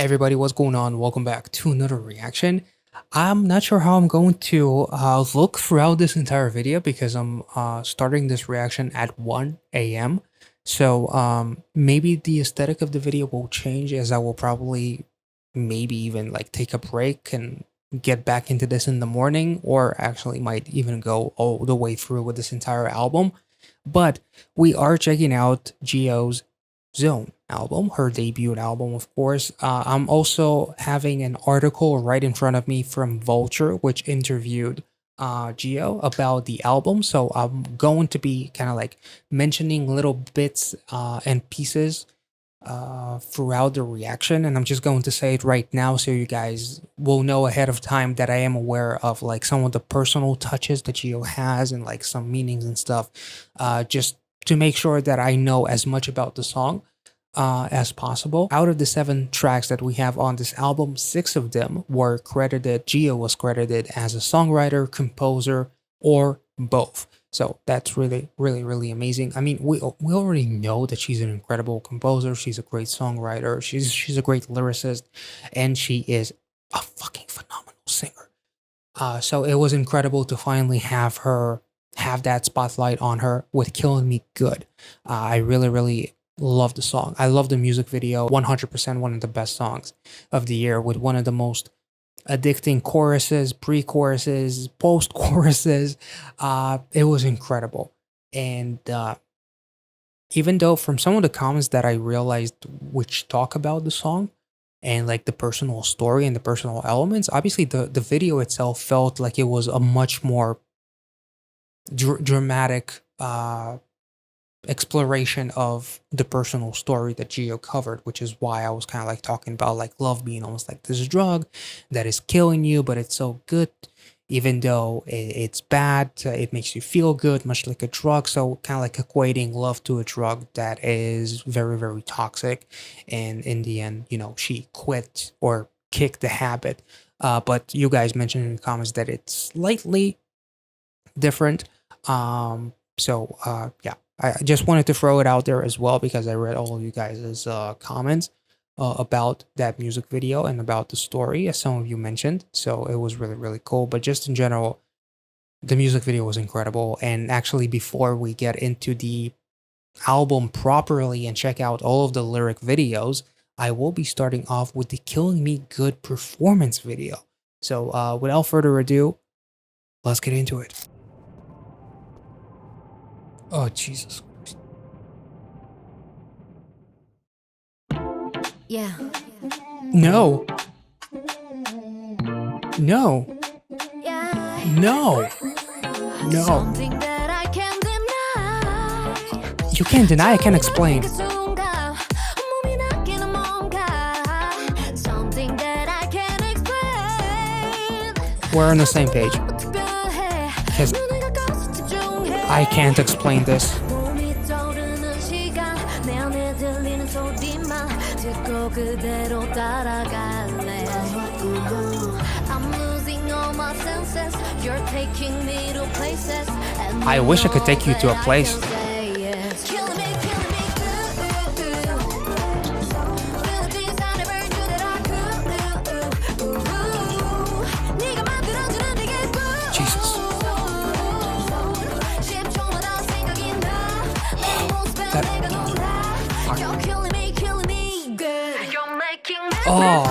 Hey everybody, what's going on? Welcome back to another reaction. I'm not sure how I'm going to look throughout this entire video because I'm starting this reaction at 1 a.m. So maybe the aesthetic of the video will change as I will probably maybe even like take a break and get back into this in the morning, or actually might even go all the way through with this entire album. But we are checking out JIHYO's Zone album, her debut album, of course. I'm also having an article right in front of me from Vulture, which interviewed JIHYO about the album. So I'm going to be kind of like mentioning little bits and pieces throughout the reaction, and I'm just going to say it right now so you guys will know ahead of time that I am aware of like some of the personal touches that JIHYO has and like some meanings and stuff, just to make sure that I know as much about the song as possible. Out of the 7 tracks that we have on this album, 6 of them were credited, JIHYO was credited as a songwriter, composer, or both. So that's really amazing. I mean, we already know that she's an incredible composer, she's a great songwriter, she's a great lyricist, and she is a fucking phenomenal singer. So it was incredible to finally have her have that spotlight on her with Killing Me Good. I really love the song. I love the music video. 100% one of the best songs of the year, with one of the most addicting choruses, pre-choruses, post-choruses. It was incredible. And even though from some of the comments that I realized which talk about the song and like the personal story and the personal elements, obviously the video itself felt like it was a much more dramatic exploration of the personal story that JIHYO covered, which is why I was kind of like talking about like love being almost like this drug that is killing you, but it's so good. Even though it's bad, it makes you feel good, much like a drug. So kind of like equating love to a drug that is very toxic. And in the end, you know, she quit or kicked the habit. But you guys mentioned in the comments that it's slightly different. Yeah, I just wanted to throw it out there as well because I read all of you guys' comments about that music video and about the story, as some of you mentioned. So it was really cool. But just in general, the music video was incredible. And actually, before we get into the album properly and check out all of the lyric videos, I will be starting off with the Killing Me Good performance video. So without further ado, let's get into it. Oh, Jesus Christ. Yeah. No. No. Yeah. No. No. Something that I can't deny. You can't deny, I can't explain. Something that I can't explain. We're on the same page. Because I can't explain this. I'm losing all my senses. You're taking me to places. I wish I could take you to a place. Jesus. Oh,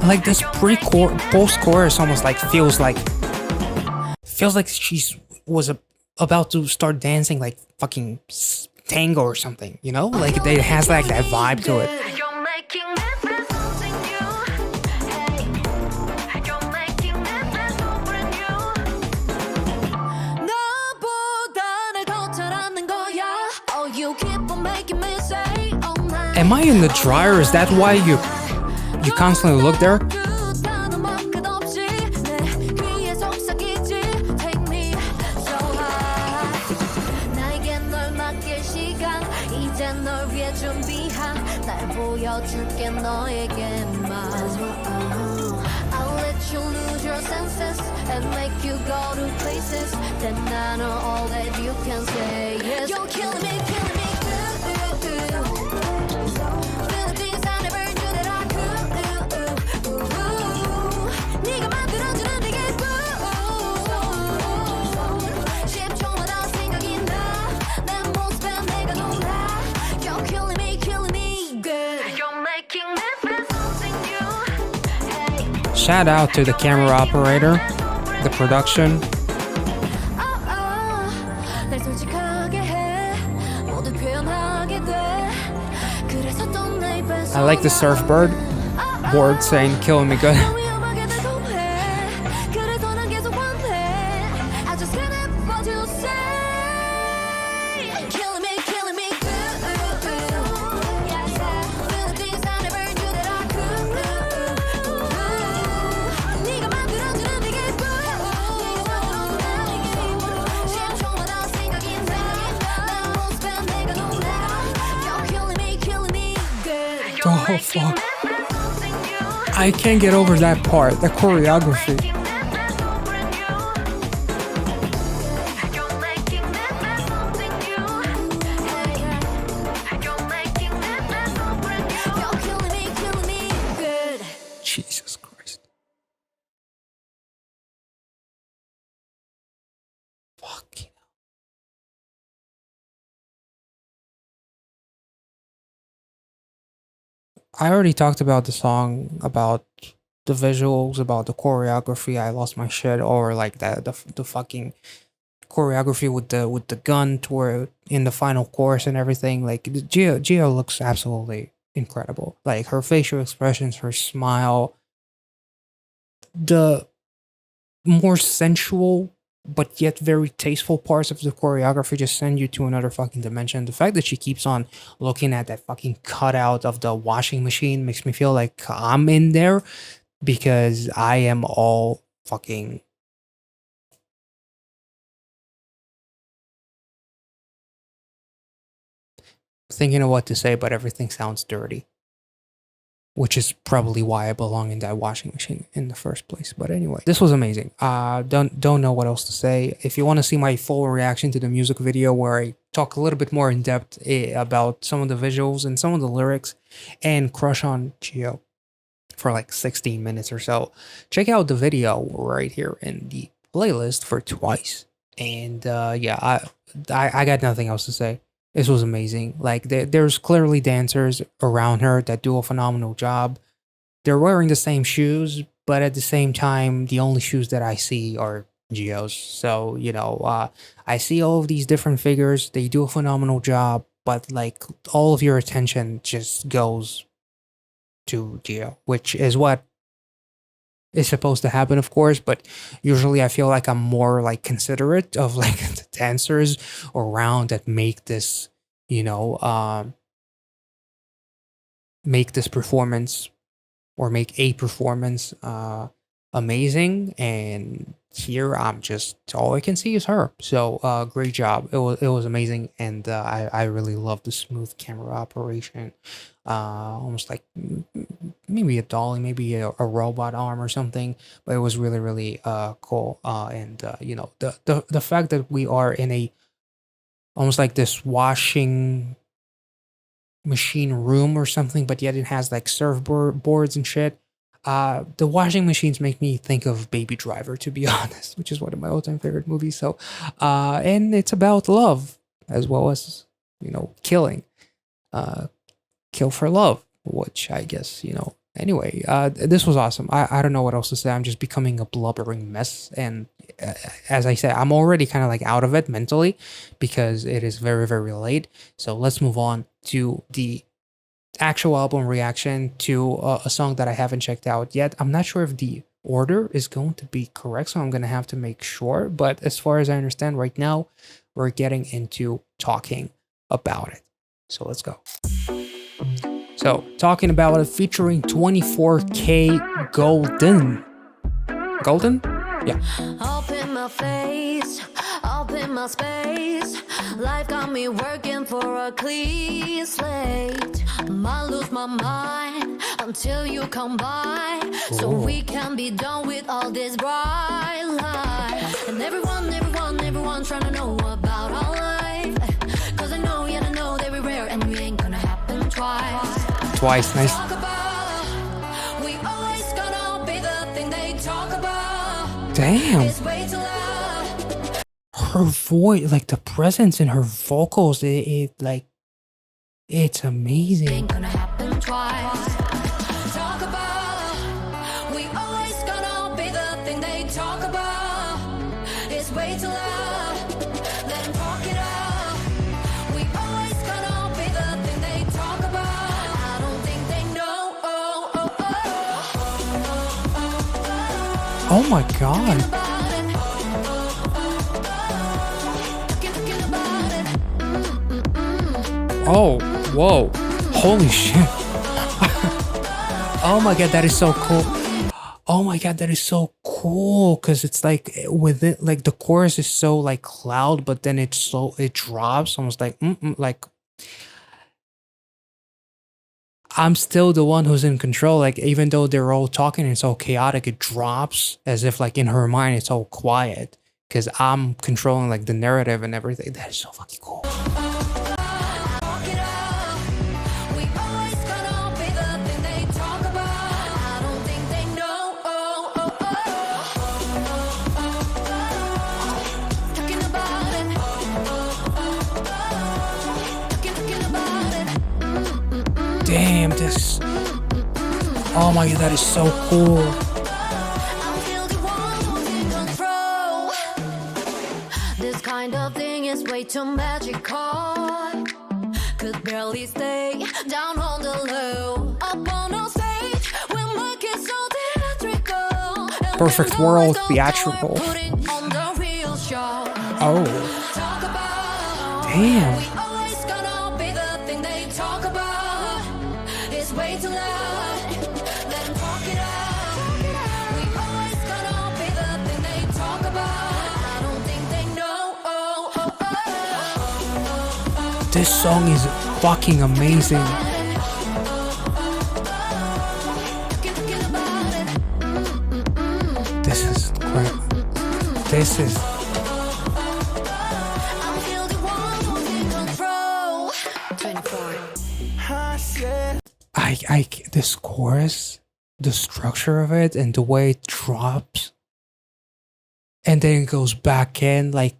like this post-chorus almost like feels like she's was about to start dancing like fucking tango or something, you know? Like it has like that vibe to it. Am I in the dryer? Is that why you constantly look there? I'll let you lose your senses and make you go to places. Then I know all that you can say. Yes, you're killing me, killing me. Shout out to the camera operator, the production. 날 솔직하게 해 모두 표현하게 돼 그래서 또 내 입에서 I like the surfboard board saying "Killing me good." 위험하게 달콤해 그래도 난 계속 원해 I just can't help but to say killing me good yeah feel the things I never knew that I could 네가 만들어주는 네 기분 시험초마다 생각이 나난 모습에 내가 놀라 You're killing me good Oh fuck. I can't get over that part, the choreography. Jesus Christ. Fucking hell. I already talked about the song, about the visuals, about the choreography. I lost my shit over like the fucking choreography with the gun toward in the final chorus and everything. Like JIHYO looks absolutely incredible. Like her facial expressions, her smile, the more sensual but yet very tasteful parts of the choreography just send you to another fucking dimension. The fact that she keeps on looking at that fucking cutout of the washing machine makes me feel like I'm in there because I am all fucking thinking of what to say, but everything sounds dirty. Which is probably why I belong in that washing machine in the first place. But anyway, this was amazing. Don't know what else to say. If you want to see my full reaction to the music video where I talk a little bit more in depth about some of the visuals and some of the lyrics and crush on JIHYO for like 16 minutes or so, check out the video right here in the playlist for Twice. And yeah, I got nothing else to say. This was amazing. Like there's clearly dancers around her that do a phenomenal job. They're wearing the same shoes, but at the same time, the only shoes that I see are JIHYO's. So you know, I see all of these different figures. They do a phenomenal job, but like all of your attention just goes to JIHYO, which is what is supposed to happen, of course, but usually I feel like I'm more like considerate of like the dancers around that make this, you know, make this performance or make a performance amazing. And here I'm just all I can see is her. So great job. It was amazing, and I really love the smooth camera operation. Almost like maybe a dolly, maybe a robot arm or something, but it was really cool. And you know, the fact that we are in a almost like this washing machine room or something, but yet it has like boards and shit. The washing machines make me think of Baby Driver, to be honest, which is one of my all-time favorite movies. So, and it's about love as well as, you know, killing, kill for love, which I guess, you know, anyway, this was awesome. I don't know what else to say. I'm just becoming a blubbering mess. And as I said, I'm already kind of like out of it mentally because it is very late. So let's move on to the actual album reaction to a song that I haven't checked out yet. I'm not sure if the order is going to be correct, so I'm going to have to make sure. But as far as I understand right now, we're getting into Talking About It. So let's go. So, Talking About It featuring 24K Golden. Golden? Yeah. Up in my face, up in my space. Life got me working for a clean slate. Might lose my mind until you come by. So we can be done with all this bright light. And everyone trying to know about our life. Cause I know, yeah, I know that we're rare and we ain't gonna happen twice. Twice, nice. We always gonna be the thing they talk about. Damn. Her voice, like the presence in her vocals, it like, it's amazing. Ain't gonna happen twice. Talk about, we always thing they talk about is way too loud. Let them talk it out. We always gonna be the thing they talk about. I don't think they know. Oh my god. Oh, whoa. Holy shit. Oh my god, that is so cool. Oh my god, that is so cool. Cause it's like with it, like the chorus is so like loud, but then it drops almost like like I'm still the one who's in control. Like even though they're all talking, it's all chaotic. It drops as if like in her mind it's all quiet because I'm controlling like the narrative and everything. That is so fucking cool. Damn, this. Oh my god, that is so cool. This kind of thing is way too magical. Could barely stay down on the low. Up on our stage, we'll make it so theatrical. Perfect world, theatrical. Oh. Damn. This song is fucking amazing. This is great. This is. This chorus, the structure of it, and the way it drops, and then it goes back in. Like,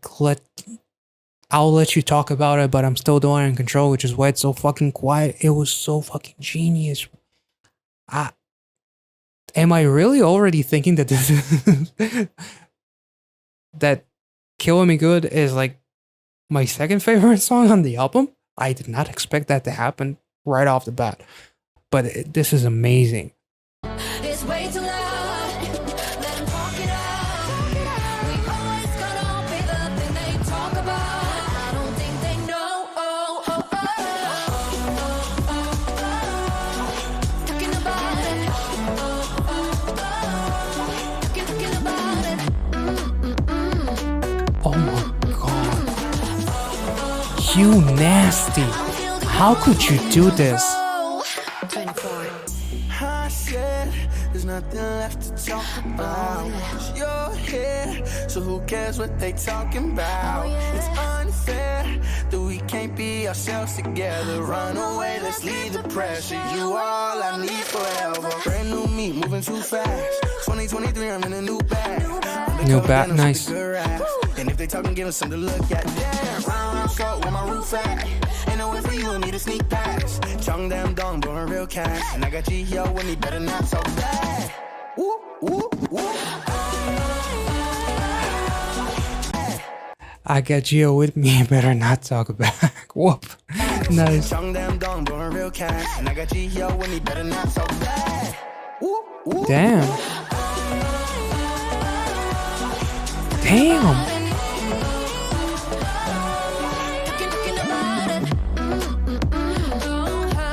I'll let you talk about it, but I'm still the one in control, which is why it's so fucking quiet. It was so fucking genius. Am I really already thinking that this is that Killing Me Good is like my second favorite song on the album? I did not expect that to happen right off the bat, but this is amazing. It's way too loud. Let them talk it out. We always gonna be the thing they talk about. I don't think they know. Talking about it. Talking about it. Oh my god. You nasty. How could you do this? 24. I said there's nothing left to talk about. You're here, so who cares what they talking about? It's unfair that we can't be ourselves together. Run away, let's leave the pressure. You all I need forever. Brand new me, moving too fast. 2023, I'm in a new bag. New bag, nice. And if they talking, give us something to look at. Damn, round so where my roof at? Ain't no way for you and me to sneak past. Chung damn dong, blowing real cash. And I got JIHYO with me, better not talk bad. Woo, woo, woo. I got JIHYO with me, better not talk back. Whoop. Nice. Chung damn dong, blowing real cash. And I got JIHYO with me, better not talk bad. Woo, woo. Damn. Damn.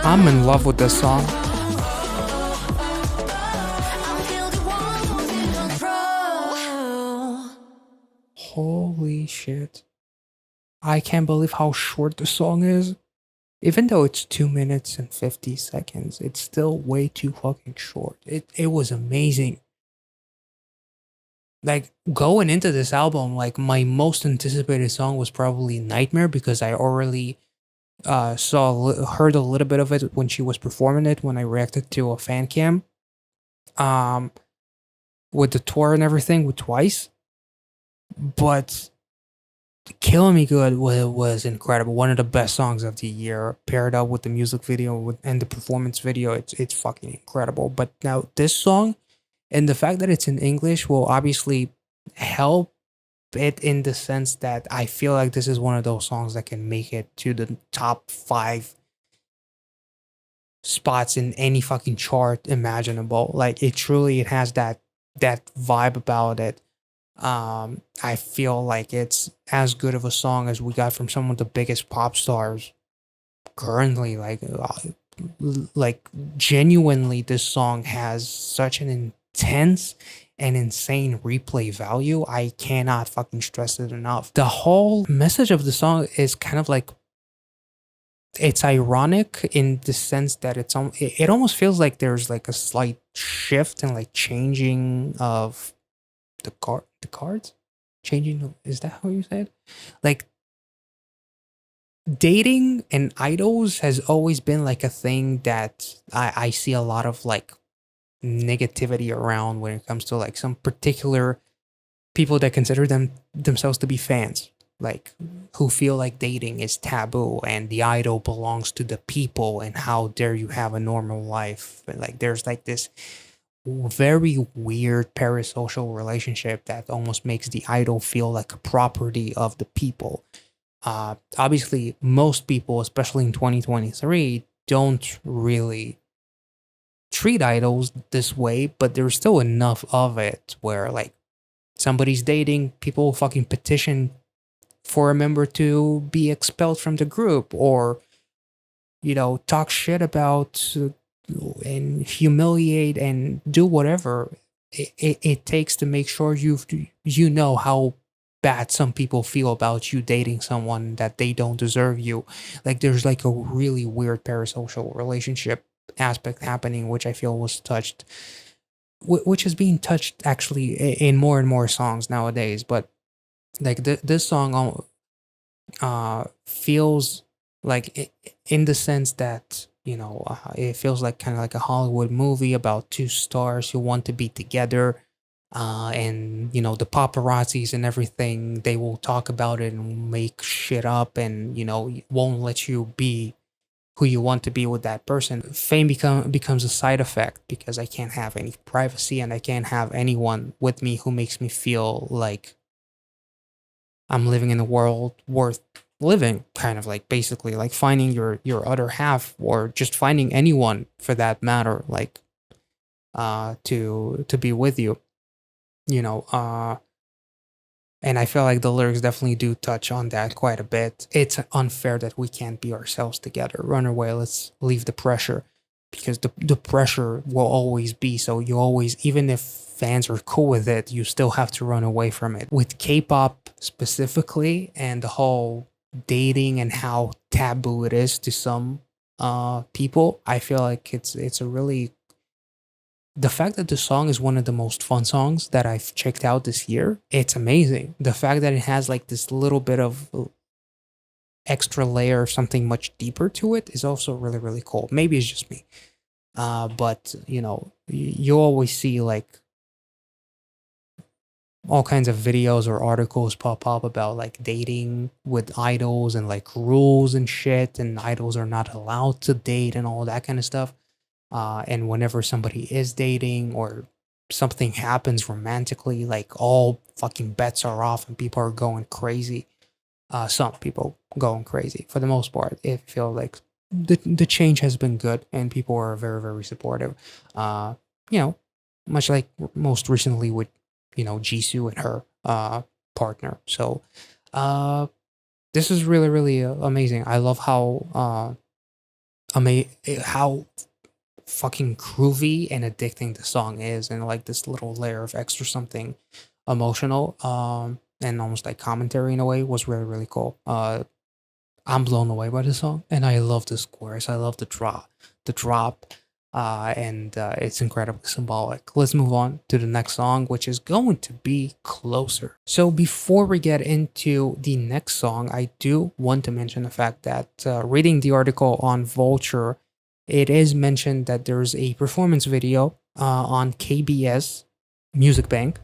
I'm in love with this song. Holy shit. I can't believe how short the song is. Even though it's 2 minutes and 50 seconds, it's still way too fucking short. It was amazing. Like going into this album, like my most anticipated song was probably Nightmare because I already heard a little bit of it when she was performing it when I reacted to a fan cam with the tour and everything with Twice. But Killing Me Good was incredible. One of the best songs of the year, paired up with the music video and the performance video. It's fucking incredible. But now this song And the fact that it's in English will obviously help it in the sense that I feel like this is one of those songs that can make it to the top 5 spots in any fucking chart imaginable. Like it has that vibe about it. I feel like it's as good of a song as we got from some of the biggest pop stars currently. Like genuinely, this song has such an intense and insane replay value. I cannot fucking stress it enough. The whole message of the song is kind of like, it's ironic in the sense that it almost feels like there's like a slight shift and like changing of the cards, is that how you said? Like dating and idols has always been like a thing that I see a lot of like negativity around when it comes to like some particular people that consider themselves to be fans, like who feel like dating is taboo and the idol belongs to the people and how dare you have a normal life. But like there's like this very weird parasocial relationship that almost makes the idol feel like a property of the people. Obviously, most people, especially in 2023, don't really treat idols this way, but there's still enough of it where, like, somebody's dating, people fucking petition for a member to be expelled from the group, or, talk shit about and humiliate and do whatever it takes to make sure you know how bad some people feel about you dating someone that they don't deserve you. Like there's like a really weird parasocial relationship aspect happening, which I feel was touched, which is being touched actually in more and more songs nowadays. But like this song feels like in the sense that it feels like kind of like a Hollywood movie about two stars who want to be together, and the paparazzis and everything, they will talk about it and make shit up, and won't let you be who you want to be with that person. Fame becomes a side effect because I can't have any privacy and I can't have anyone with me who makes me feel like I'm living in a world worth living, kind of like basically like finding your other half, or just finding anyone for that matter, like to be with you, you know and I feel like the lyrics definitely do touch on that quite a bit. It's unfair that we can't be ourselves together. Run away, let's leave the pressure, because the pressure will always be. So you always, even if fans are cool with it, you still have to run away from it. With K-pop specifically, and the whole dating and how taboo it is to some people, I feel like it's a really, the fact that the song is one of the most fun songs that I've checked out this year, it's amazing. The fact that it has like this little bit of extra layer of something much deeper to it is also really, really cool. Maybe it's just me. But you always see like all kinds of videos or articles pop up about like dating with idols and like rules and shit, and idols are not allowed to date and all that kind of stuff. And whenever somebody is dating or something happens romantically, like all fucking bets are off and people are going crazy. Some people going crazy. For the most part, it feels like the change has been good and people are very, very supportive. You know, much like most recently with Jisoo and her partner. So this is really, really amazing. I love how fucking groovy and addicting the song is, and like this little layer of extra something emotional, and almost like commentary in a way, was really, really cool. I'm blown away by the song, and I love this chorus. I love the drop, and it's incredibly symbolic. Let's move on to the next song, which is going to be Closer. So before we get into the next song, I do want to mention the fact that reading the article on Vulture, it is mentioned that there's a performance video on KBS Music Bank.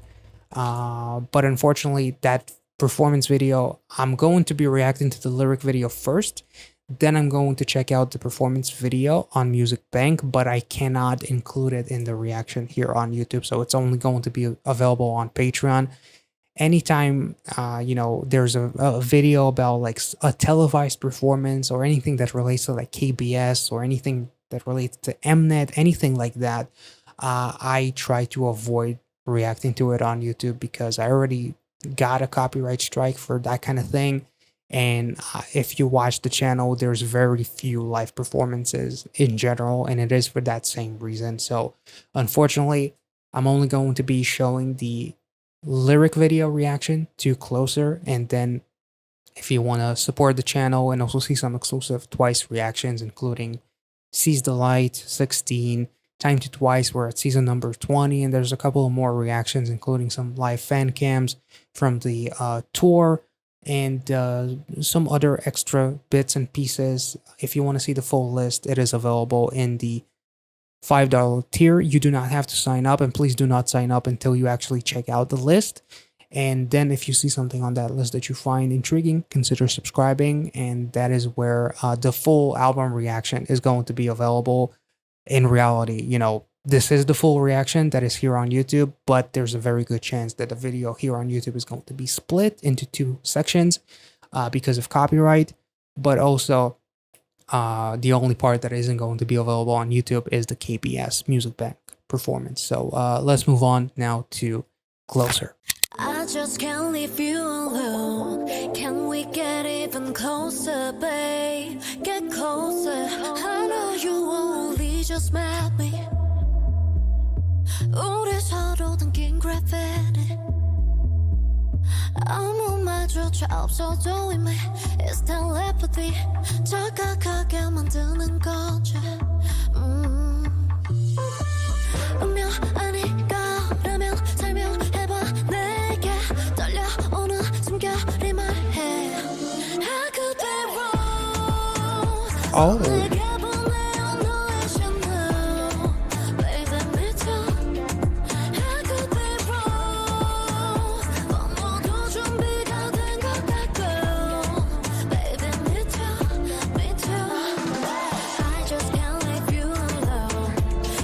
But unfortunately, that performance video, I'm going to be reacting to the lyric video first. Then I'm going to check out the performance video on Music Bank, but I cannot include it in the reaction here on YouTube. So it's only going to be available on Patreon. Anytime, there's a video about like a televised performance or anything that relates to like KBS or anything that relates to Mnet, anything like that, I try to avoid reacting to it on YouTube because I already got a copyright strike for that kind of thing. And if you watch the channel, there's very few live performances in general, and it is for that same reason. So unfortunately, I'm only going to be showing the lyric video reaction to Closer, and then if you want to support the channel and also see some exclusive Twice reactions, including Seize the Light, 16, Time to Twice, we're at season number 20, and there's a couple of more reactions, including some live fan cams from the tour, and some other extra bits and pieces. If you want to see the full list, it is available in the $5 tier. You do not have to sign up, and please do not sign up until you actually check out the list. And then if you see something on that list that you find intriguing, consider subscribing, and that is where the full album reaction is going to be available. In reality, this is the full reaction that is here on YouTube, but there's a very good chance that the video here on YouTube is going to be split into 2 sections because of copyright, but also the only part that isn't going to be available on YouTube is the KBS Music Bank performance. So let's move on now to Closer. I just can't leave you alone. Can we get even closer, babe? Get closer. I know you only just met me. 우리 서로 당긴 gravity. 아무 말조차 없어도 이미 It's telepathy. 자각하게 만드는 거지. 운명 아니가라면 설명해봐 내게 떨려오는 숨결이 말해 I could be wrong. Oh. 내게 보내온 너의 신호 Baby 미쳐 I could be wrong. 번호도 준비가 된 것 같고 Baby 미쳐 I just can't leave you alone.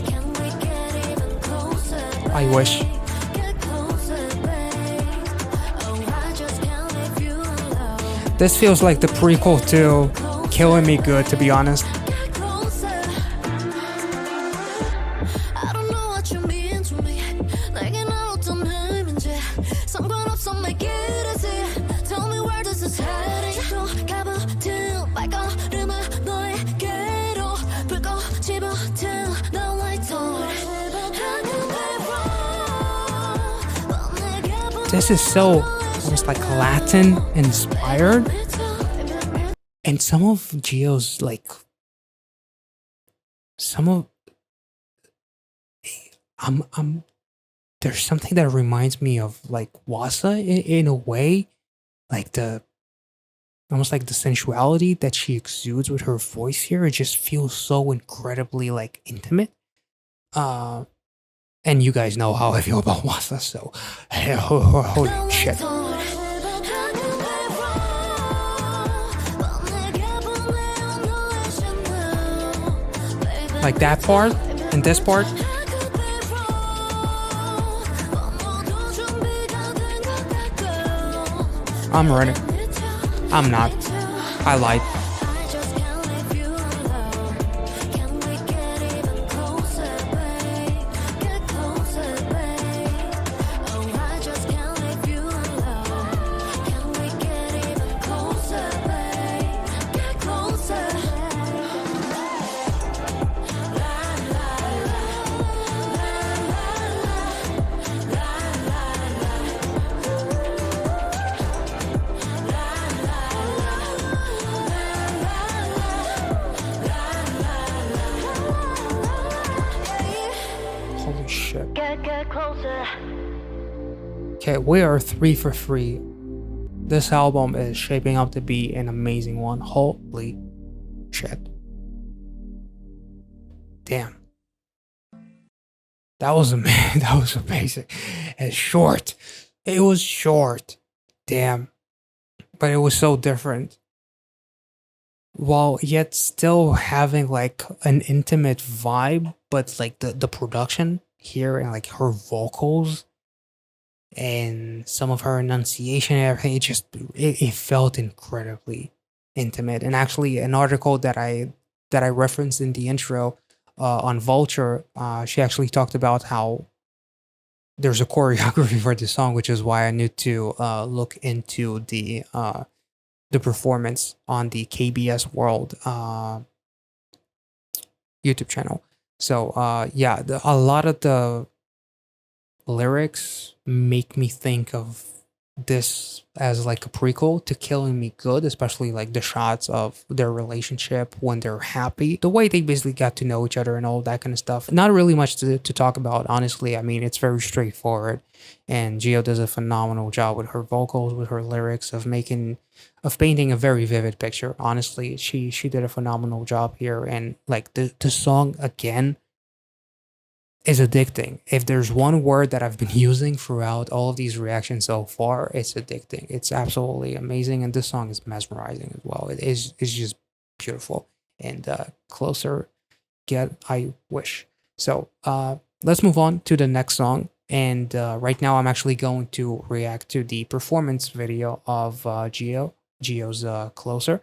Can we get even closer? I wish. Get closer, babe. Oh, I just can't leave you alone. This feels like the prequel to Killing Me Good, to be honest. Get closer. I don't know what you mean to me. 내겐 어떤 의미인지 상관없어 make it easy. Tell me where this is heading. 또 가부튼 발걸음을 너에게로 불꽃 집어든 the lights on. I could be wrong. 넌 내게 보내온 This is so almost like Latin inspired, and some of Gio's there's something that reminds me of like Wasa in a way, like almost like the sensuality that she exudes with her voice here. It just feels so incredibly like intimate. And you guys know how I feel about Wasa, so holy shit. Like that part and this part. I'm ready. I'm not. I lied. Holy shit. Get closer. Okay, we are 3 for 3. This album is shaping up to be an amazing one. Holy shit. Damn. That was amazing. That was amazing. And short. It was short. Damn. But it was so different. while yet still having like an intimate vibe, but like the production here and like her vocals and some of her enunciation and everything, it felt incredibly intimate. And actually, an article that I referenced in the intro on Vulture, she actually talked about how there's a choreography for the song, which is why I need to look into the performance on the KBS World YouTube channel. So yeah, a lot of the lyrics make me think of this as like a prequel to Killing Me Good, especially like the shots of their relationship when they're happy, the way they basically got to know each other and all that kind of stuff. Not really much to talk about, honestly. I mean, it's very straightforward, and JIHYO does a phenomenal job with her vocals, with her lyrics, of painting a very vivid picture. Honestly, she did a phenomenal job here, and like the song again is addicting. If there's one word that I've been using throughout all of these reactions so far, it's addicting. It's absolutely amazing, and this song is mesmerizing as well. It's just beautiful, and closer get I wish. So let's move on to the next song. And right now I'm actually going to react to the performance video of JIHYO's Closer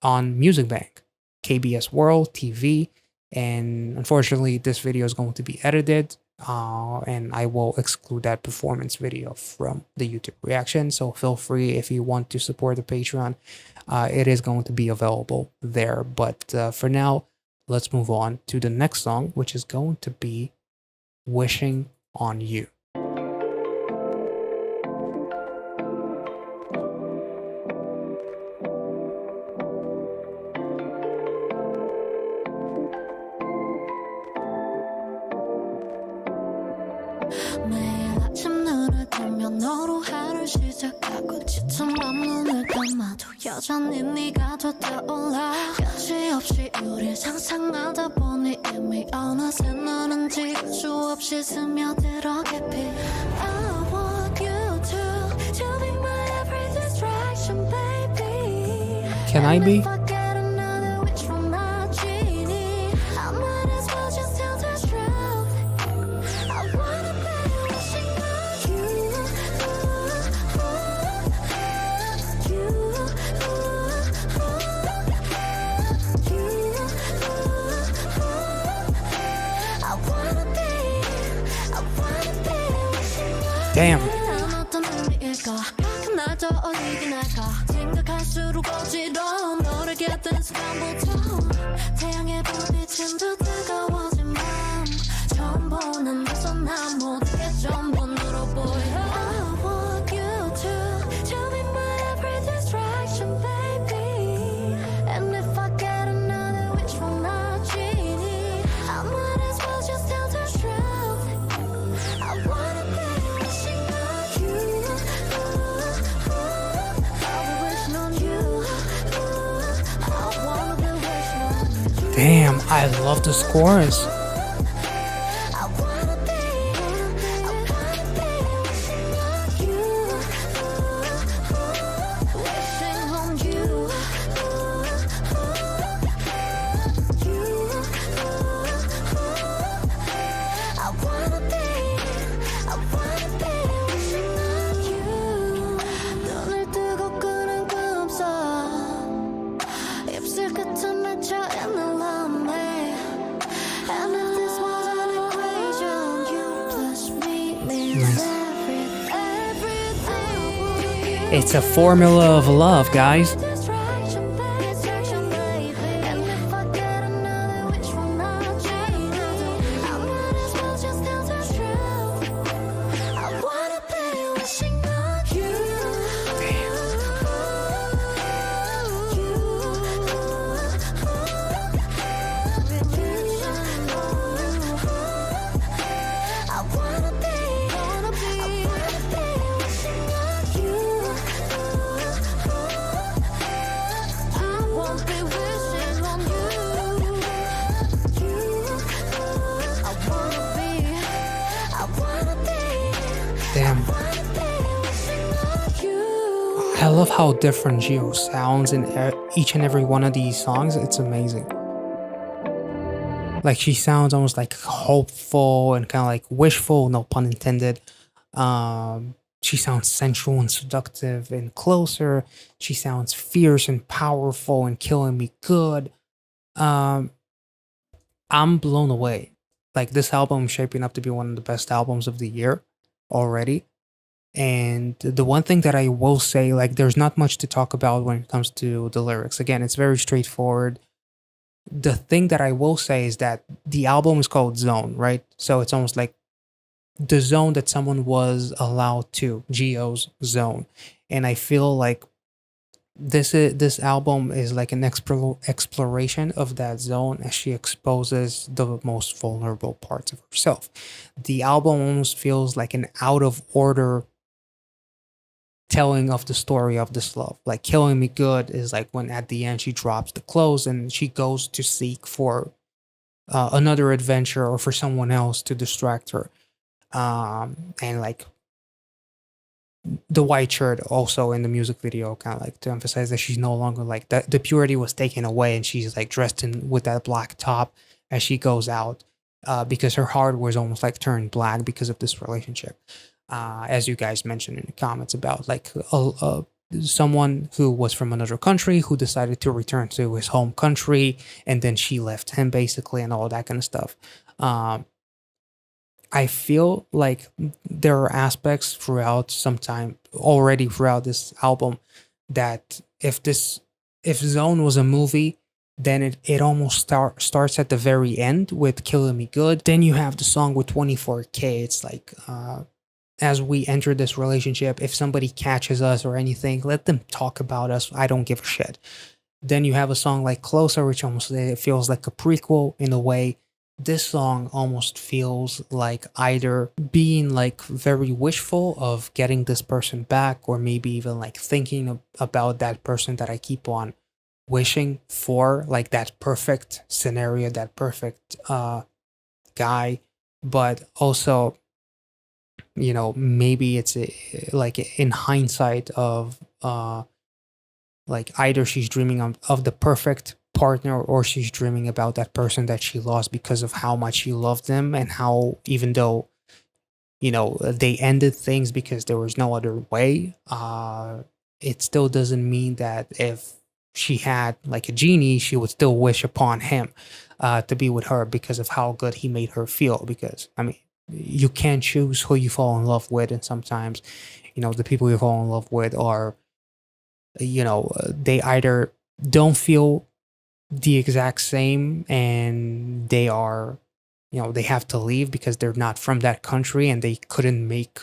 on Music Bank, KBS World TV. And unfortunately, this video is going to be edited, and I will exclude that performance video from the YouTube reaction. So feel free, if you want to support the Patreon, it is going to be available there. But for now, let's move on to the next song, which is going to be Wishing on You. 매일 아침 눈을 뜨면 너로 하루 시작하고 지친 밤 눈을 감아도 여전히 네가 더 떠올라 끝이 없이 우릴 상상하다 보니 이미 어느새 너는 지울 수 없이 스며들어 깊이 I want you to be my every distraction, baby. Can I be? Damn. Damn, I love the scores. It's a formula of love, guys. love how different JIHYO sounds in each and every one of these songs. It's amazing. Like, she sounds almost like hopeful and kind of like wishful, no pun intended. She sounds sensual and seductive and closer. She sounds fierce and powerful and killing me good. Um, I'm blown away. Like, this album is shaping up to be one of the best albums of the year already. And the one thing that I will say, like, there's not much to talk about when it comes to the lyrics. Again, it's very straightforward. The thing that I will say is that the album is called Zone, right? So it's almost like the zone that someone was allowed to, JIHYO's zone. And I feel like this album is like an exploration of that zone as she exposes the most vulnerable parts of herself. The album almost feels like an out of order telling of the story of this love. Like, Killing Me Good is like when at the end she drops the clothes and she goes to seek for another adventure or for someone else to distract her. And like the white shirt also in the music video, kind of like to emphasize that she's no longer like that, the purity was taken away, and she's like dressed in with that black top as she goes out, because her heart was almost like turned black because of this relationship. As you guys mentioned in the comments about like someone who was from another country who decided to return to his home country, and then she left him basically, and all that kind of stuff. I feel like there are aspects throughout this album that if Zone was a movie, then it almost starts at the very end with Killing Me Good. Then you have the song with 24K. It's like, as we enter this relationship, if somebody catches us or anything, let them talk about us. I don't give a shit. Then you have a song like Closer, which almost it feels like a prequel in a way. This song almost feels like either being like very wishful of getting this person back, or maybe even like thinking about that person that I keep on wishing for, like that perfect scenario, that perfect guy. But also, you know, maybe it's like in hindsight of like either she's dreaming of the perfect partner, or she's dreaming about that person that she lost because of how much she loved them, and how, even though, you know, they ended things because there was no other way, it still doesn't mean that if she had like a genie, she would still wish upon him to be with her because of how good he made her feel. Because I mean, you can't choose who you fall in love with, and sometimes, you know, the people you fall in love with are, you know, they either don't feel the exact same, and they are, you know, they have to leave because they're not from that country and they couldn't make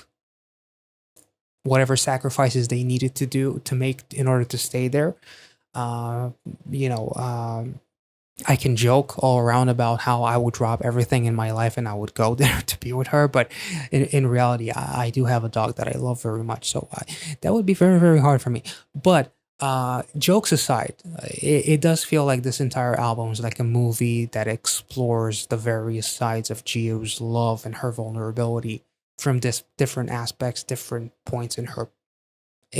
whatever sacrifices they needed to do to make in order to stay there. You know, I can joke all around about how I would drop everything in my life and I would go there to be with her, but in reality, I do have a dog that I love very much, so that would be very, very hard for me. But jokes aside, it does feel like this entire album is like a movie that explores the various sides of JIHYO's love and her vulnerability from this different aspects, different points in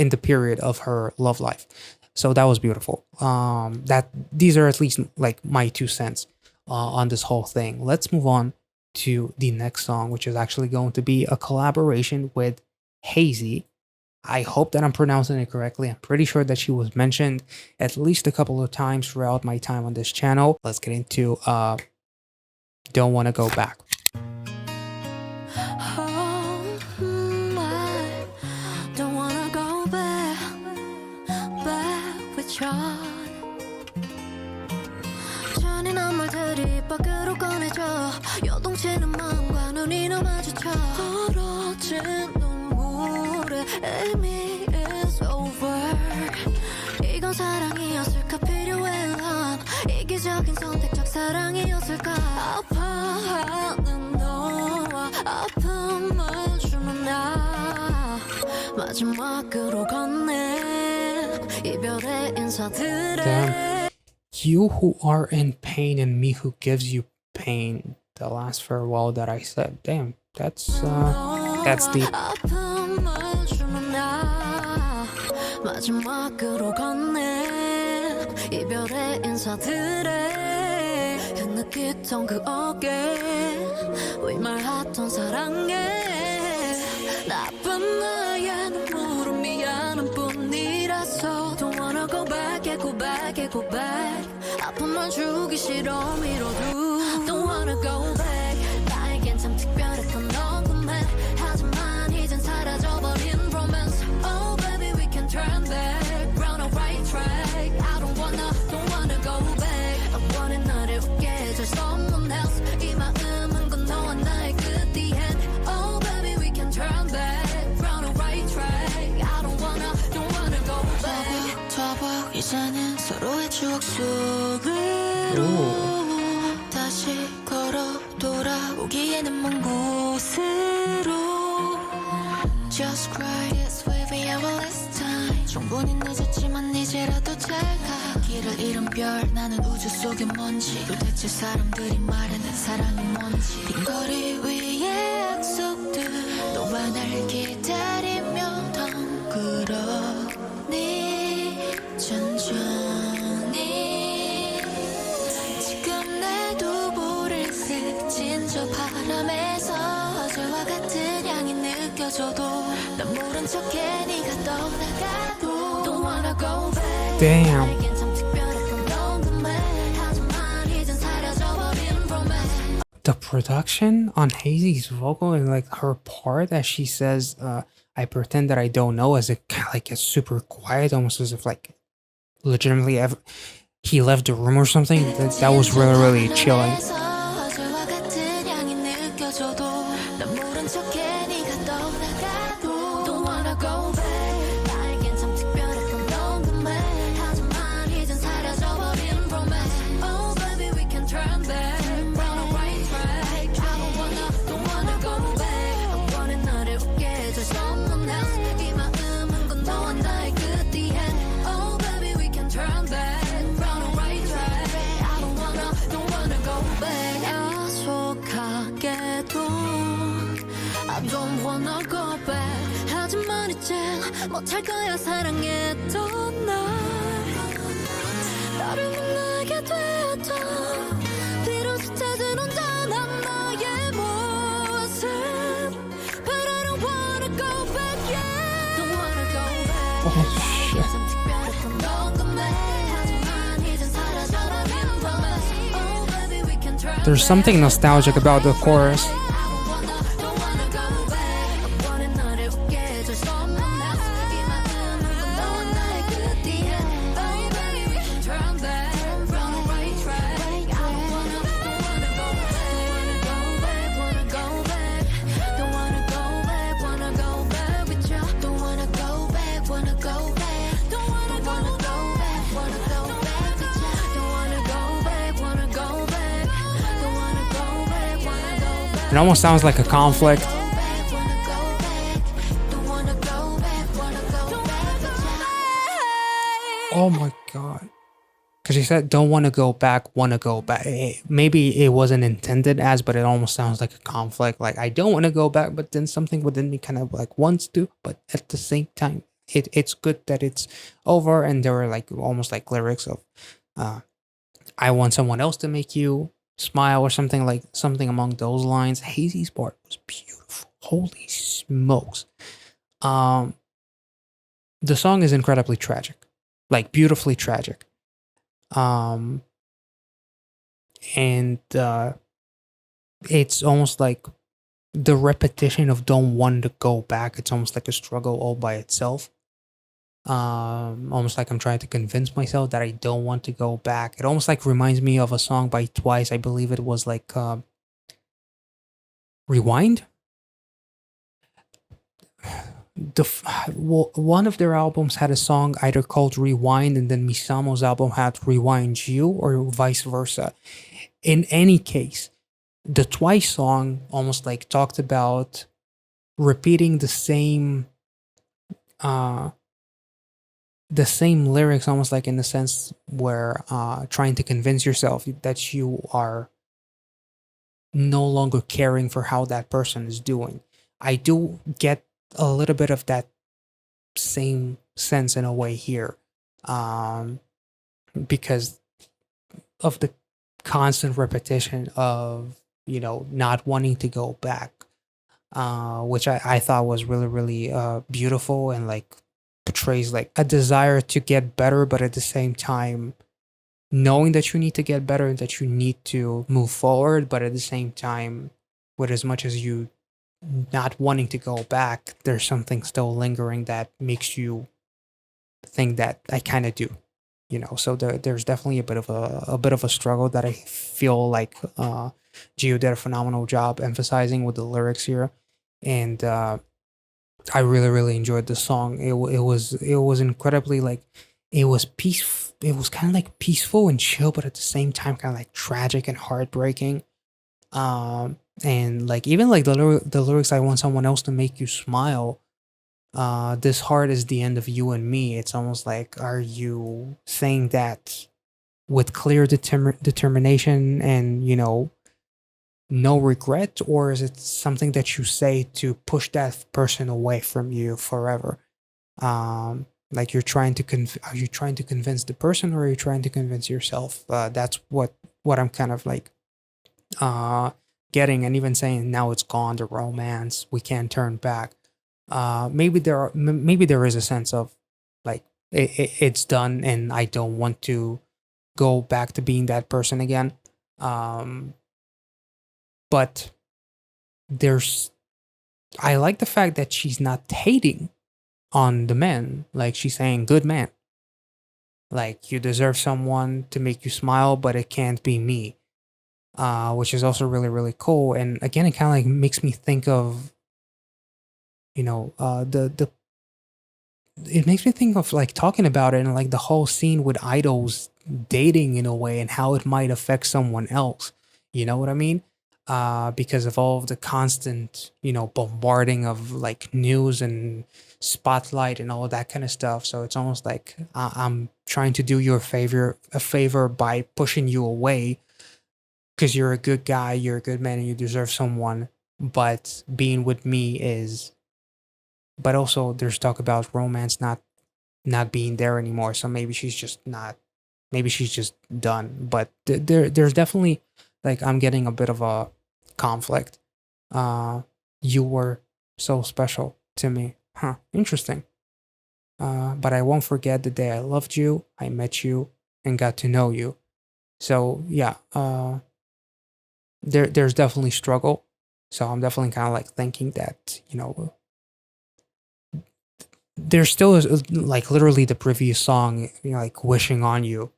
the period of her love life. So that was beautiful. That these are at least like my 2 cents on this whole thing. Let's move on to the next song, which is actually going to be a collaboration with Hazy. I hope that I'm pronouncing it correctly. I'm pretty sure that she was mentioned at least a couple of times throughout my time on this channel. Let's get into Don't Wanna Go Back. Don't wanna go back with you. 잔인한 말들이 입 밖으로 꺼내져 요동치는 마음과 눈이 마주쳐 벌어진 눈물의 의미 is over. 이건 사랑이었을까 필요했던 이기적인 선택적 사랑이었을까 아파하는 너와 아픔을 주는 나 마지막으로 건넨 이별의 인사들에 Damn. You who are in pain and me who gives you pain. The last farewell that I said. Damn, that's deep. 마지막으로 건네 이별의 인사들에 흐느끼던 그 어깨 위말하던 사랑에 나쁜 나의 눈물은 미안한 뿐이라서 Don't wanna go back, go back, go back 아픔만 주기 싫어 미뤄도 Don't wanna go back 나에겐 참 특별했던 넌 꿈에 하지만 이젠 사라져버린 romance Oh baby we can turn back Round the right track I don't wanna go back I wanna 너를 웃게 해줄 someone else 이 마음은 건 너와 나의 끝 the end Oh baby we can turn back Round the right track I don't wanna go back 터벅 이제는 서로의 추억 속으로 다시 걸어 돌아오기에는 먼 곳으로 Just cry, it's waving our last time 충분히 늦었지만 이제라도 잘가 길을 잃은 별 나는 우주 속의 먼지 도대체 사람들이 말하는 사랑이 뭔지 빈 거리 위의 약속들 너와 날 기다리며 덩그러니 천천히 지금 내 두부를 스친 저 바람에서 어제와 같은 향이 느껴져도 난 모른 척해 네가 떠나가도 Don't wanna go back Damn. 나에겐 참 특별했던 넌 꿈에 하지만 이젠 사라져버린 romance The production on Hazy's vocal and like her part as she says, I pretend that I don't know, as it kind of like gets super quiet, almost as if like legitimately he left the room or something. That was really, really chilling. 어제와 같은 향이 느껴져도 난 모른 척해 네가 떠나가도 Don't wanna go back 나에겐 참 특별했던 넌 꿈에 하지만 이젠 사라져버린 romance Oh baby we can turn back Round the right track I don't wanna go back I wanna 너를 웃게 해줄 someone else 이 마음은 건 너와 나의 끝 the end Oh baby we can turn back Round the right track I don't wanna go back 야속하게도 I don't wanna go back 하지만 이젠 못할 거야 사랑했던 날 나를 만나게 되었던 비로소 찾은 온전한 너의 모습 But I don't wanna go back yeah Don't wanna go back Oh shit. 참 특별했던 넌 꿈에 하지만 이젠 사라져버린 romance Oh baby we can turn There's something nostalgic about the chorus. Don't wanna go back I wanna 너를 웃게 해줄 someone else 이 마음은 건 너와 나의 끝 the end Oh baby we can turn back Round the right track I don't wanna go back Wanna go back Don't wanna go back Wanna go back with you Don't wanna go back Wanna go back Don't wanna go back Wanna go back with you Don't wanna go back Wanna go back Don't wanna go back Wanna go back It almost sounds like a conflict. Oh my god. Because she said, don't want to go back, want to go back. Maybe it wasn't intended as, but it almost sounds like a conflict. Like, I don't want to go back, but then something within me kind of like wants to. But at the same time, it's good that it's over. And there were like almost like lyrics of, I want someone else to make you smile or something along those lines. Hazy's part was beautiful. Holy smokes. The song is incredibly tragic. Like beautifully tragic. And it's almost like the repetition of don't want to go back. It's almost like a struggle all by itself. Almost like I'm trying to convince myself that I don't want to go back. It almost like reminds me of a song by Twice. I believe it was like Rewind. One of their albums had a song either called Rewind, and then Misamo's album had Rewind You, or vice versa. In any case, the Twice song almost like talked about repeating the same lyrics, almost like in the sense where trying to convince yourself that you are no longer caring for how that person is doing. I do get a little bit of that same sense in a way here, because of the constant repetition of, not wanting to go back, which I thought was really, really beautiful, and like portrays like a desire to get better, but at the same time knowing that you need to get better and that you need to move forward, but at the same time, with as much as you not wanting to go back, there's something still lingering that makes you think that I kind of do. So there's definitely a bit of a struggle that I feel like Gio did a phenomenal job emphasizing with the lyrics here, and I really, really enjoyed the song. It was incredibly like, it was peace. It was kind of like peaceful and chill, but at the same time kind of like tragic and heartbreaking. And like even like the lyrics, "I want someone else to make you smile." This heart is the end of you and me. It's almost like, are you saying that with clear determination and no regret, or is it something that you say to push that person away from you forever? Like, are you trying to convince the person, or are you trying to convince yourself? That's what I'm kind of like uh getting, and even saying, now it's gone, the romance, we can't turn back. Maybe there is a sense of like, it's done and I don't want to go back to being that person again. um but there's I like the fact that she's not hating on the man. Like, she's saying, good man, like, you deserve someone to make you smile, but it can't be me. Which is also really, really cool. And again, it kind of like makes me think of, the it makes me think of like talking about it, and like the whole scene with idols dating in a way, and how it might affect someone else. You know what I mean? Because of all of the constant, bombarding of like news and spotlight and all of that kind of stuff. So it's almost like, I'm trying to do you a favor by pushing you away, because you're a good guy, you're a good man, and you deserve someone. But being with me is, but also there's talk about romance not being there anymore. So maybe she's just done. But there's definitely, like, I'm getting a bit of a conflict. You were so special to me, huh? Interesting. But I won't forget the day I loved you, I met you, and got to know you. So yeah, there's definitely struggle. So I'm definitely kind of like thinking that, there still is, like, literally the previous song, like, wishing on you.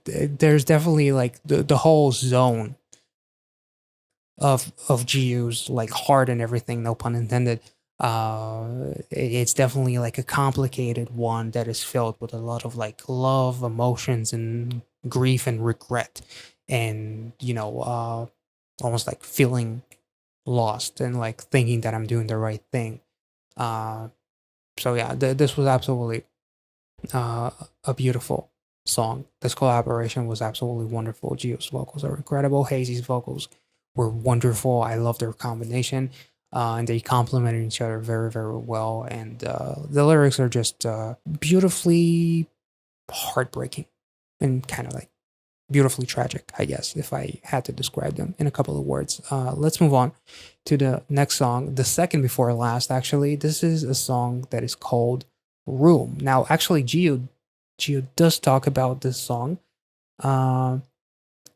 There's definitely like the whole zone of GU's like heart and everything, no pun intended. It's definitely like a complicated one that is filled with a lot of like love, emotions, and grief and regret, and almost like feeling lost and like thinking that I'm doing the right thing. Uh, so yeah, this was absolutely uh, a beautiful song. This collaboration was absolutely wonderful. Gio's vocals are incredible. Hazy's vocals were wonderful. I love their combination, and they complemented each other very, very well. And the lyrics are just beautifully heartbreaking and kind of like beautifully tragic, I guess, if I had to describe them in a couple of words. Let's move on to the next song, the second before last, actually. This is a song that is called Room. Now, actually, Gio does talk about this song. Uh,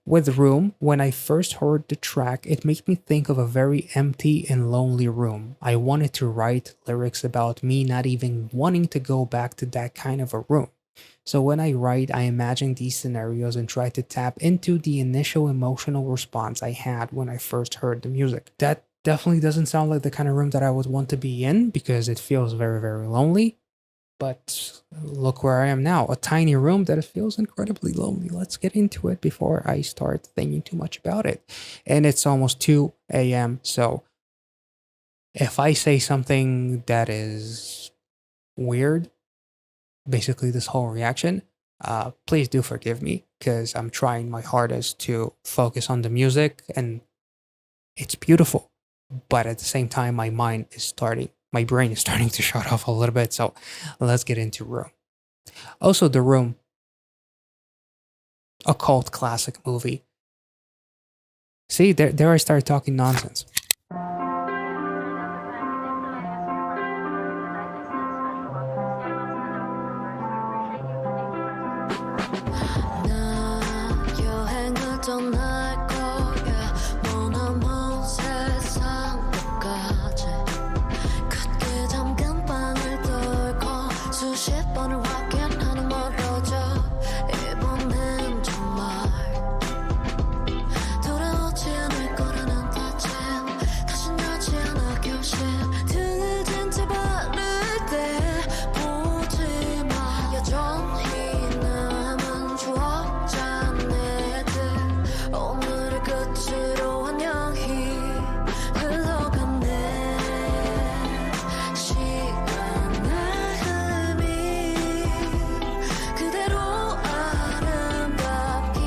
with Room, when I first heard the track, it made me think of a very empty and lonely room. I wanted to write lyrics about me not even wanting to go back to that kind of a room. So when I write, I imagine these scenarios and try to tap into the initial emotional response I had when I first heard the music. That definitely doesn't sound like the kind of room that I would want to be in, because it feels very, very lonely. But look where I am now, a tiny room that feels incredibly lonely. Let's get into it before I start thinking too much about it. And it's almost 2 a.m. So if I say something that is weird, basically this whole reaction, please do forgive me, because I'm trying my hardest to focus on the music, and it's beautiful. But at the same time, my brain is starting to shut off a little bit. So let's get into Room. Also, The Room, a cult classic movie. See, there I started talking nonsense. 나 여행을 떠날 거야 머나먼 세상 끝까지 굳게 잠근 방을 뚫고 수십 번을 확인하는 멀어져 이번엔 정말 돌아오지 않을 거라는 다짐 다신 하지 않아 결심 등을 댄채 바를 때 보지 마 여전히 남은 추억 잔해들 오늘을 끝으로 안녕히 흘러갔네 시간의 흐름이 그대로 아름답길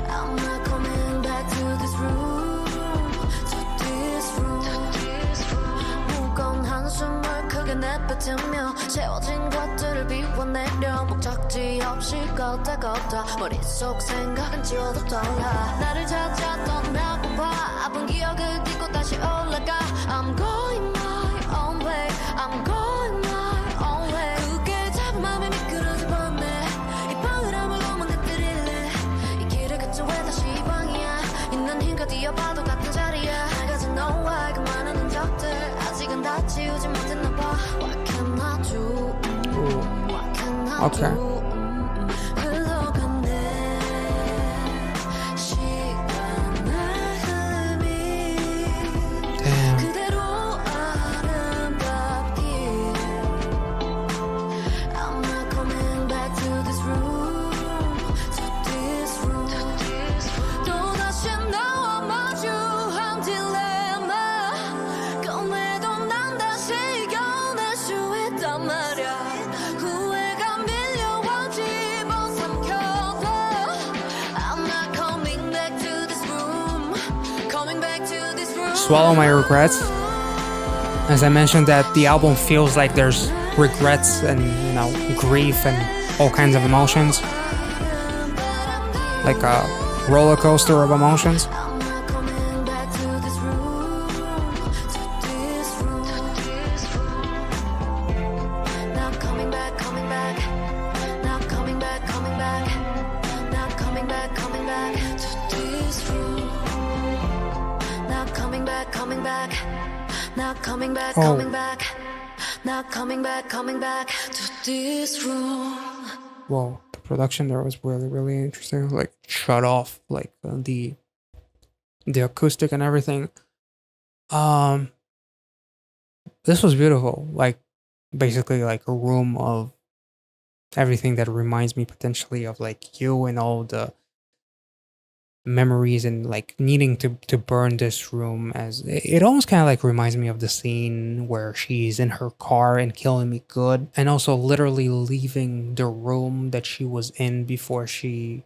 I'm not coming back to this room to this room 무거운 한숨을 크게 내뱉으며 채워진 것들을 비워내려 목적지 없이 걷다 걷다 머릿속 생각은 지워도 떠나 나를 찾아 떠나고 봐 아픈 기억을 딛고 다시 올라가 I'm going my own way I'm going my own way 굳게 잡은 맘이 미끄러져 버네 이 방을 아무로만 흩뜨릴래 이 길을 끝에 왜 다시 이 방이야 있는 힘껏 뛰어봐도 같은 자리야 밝아진 너와의 그 많은 흔적들 아직은 다 지우지 못했나 봐 What can I do What can I Okay. do 흘러갔네 시간의 흐름이 Damn. 그대로 아름답길 I'm not coming back to this room to this room 또다시 나와 마주한 딜레마 꺼내도 난 다시 이겨낼 수 있단 말야 후회가 밀려와 집어삼켜도 I'm not coming back to this room coming back to this room Swallow my regrets. As I mentioned, that the album feels like there's regrets and grief and all kinds of emotions, like a roller coaster of emotions. I'm not coming back to this room, to this room. Not coming back, coming back. Not coming back, coming back. Not coming back, coming back to this room. Not coming back, coming back. Not coming back, coming back. Not coming back, coming back to this room. Whoa, the production there was really, really interesting. Like shut off, like the acoustic and everything. This was beautiful. Like basically like a room of everything that reminds me potentially of like you and all the memories and like needing to burn this room. As it almost kind of like reminds me of the scene where she's in her car and killing me good, and also literally leaving the room that she was in before she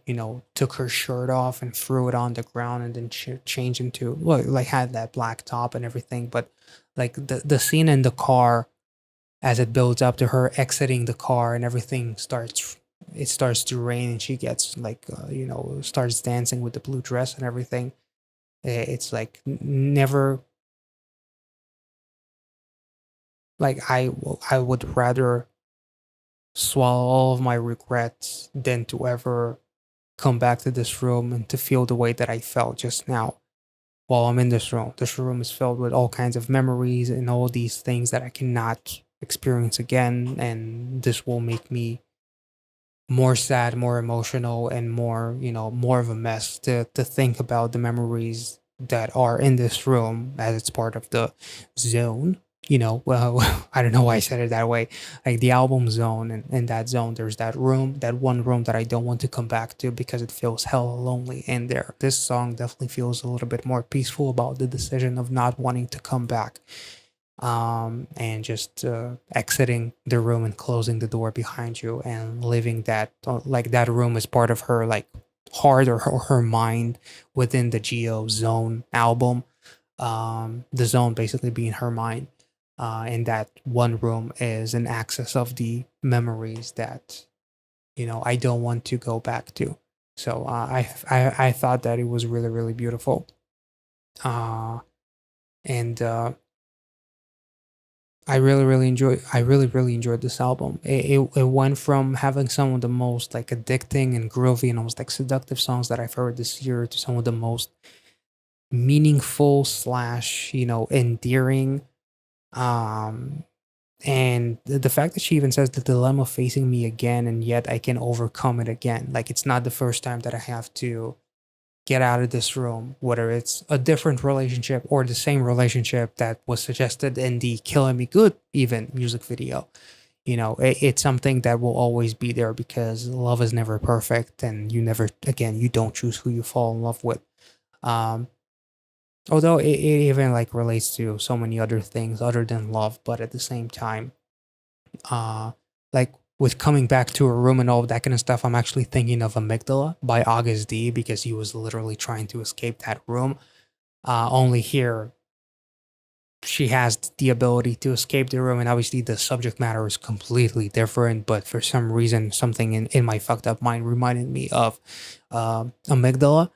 took her shirt off and threw it on the ground and then changed into, well, like had that black top and everything. But like the scene in the car, as it builds up to her exiting the car and everything starts to rain and she gets like starts dancing with the blue dress and everything. It's like never, like I would rather swallow all of my regrets than to ever come back to this room and to feel the way that I felt just now while I'm in this room. This room is filled with all kinds of memories and all these things that I cannot experience again, and this will make me more sad, more emotional, and more of a mess to think about the memories that are in this room, as it's part of the zone. Well, I don't know why I said it that way. Like the album zone, and in that zone, there's that one room that I don't want to come back to because it feels hella lonely in there. This song definitely feels a little bit more peaceful about the decision of not wanting to come back. And just exiting the room and closing the door behind you and living that like that room is part of her like heart or her mind within the JIHYO Zone album. The zone basically being her mind, and that one room is an access of the memories that I don't want to go back to. So I thought that it was really really beautiful, and I really really enjoyed this album. It went from having some of the most like addicting and groovy and almost like seductive songs that I've heard this year to some of the most meaningful slash endearing, um and the fact that she even says the dilemma facing me again and yet I can overcome it again. Like it's not the first time that I have to get out of this room, whether it's a different relationship or the same relationship that was suggested in the Killing Me Good even music video. It's something that will always be there because love is never perfect, and you don't choose who you fall in love with. um Although it even like relates to so many other things other than love, but at the same time, uh, like with coming back to a room and all of that kind of stuff, I'm actually thinking of Amygdala by August D because he was literally trying to escape that room. Only here, she has the ability to escape the room, and obviously the subject matter is completely different. But for some reason, something in my fucked up mind reminded me of Amygdala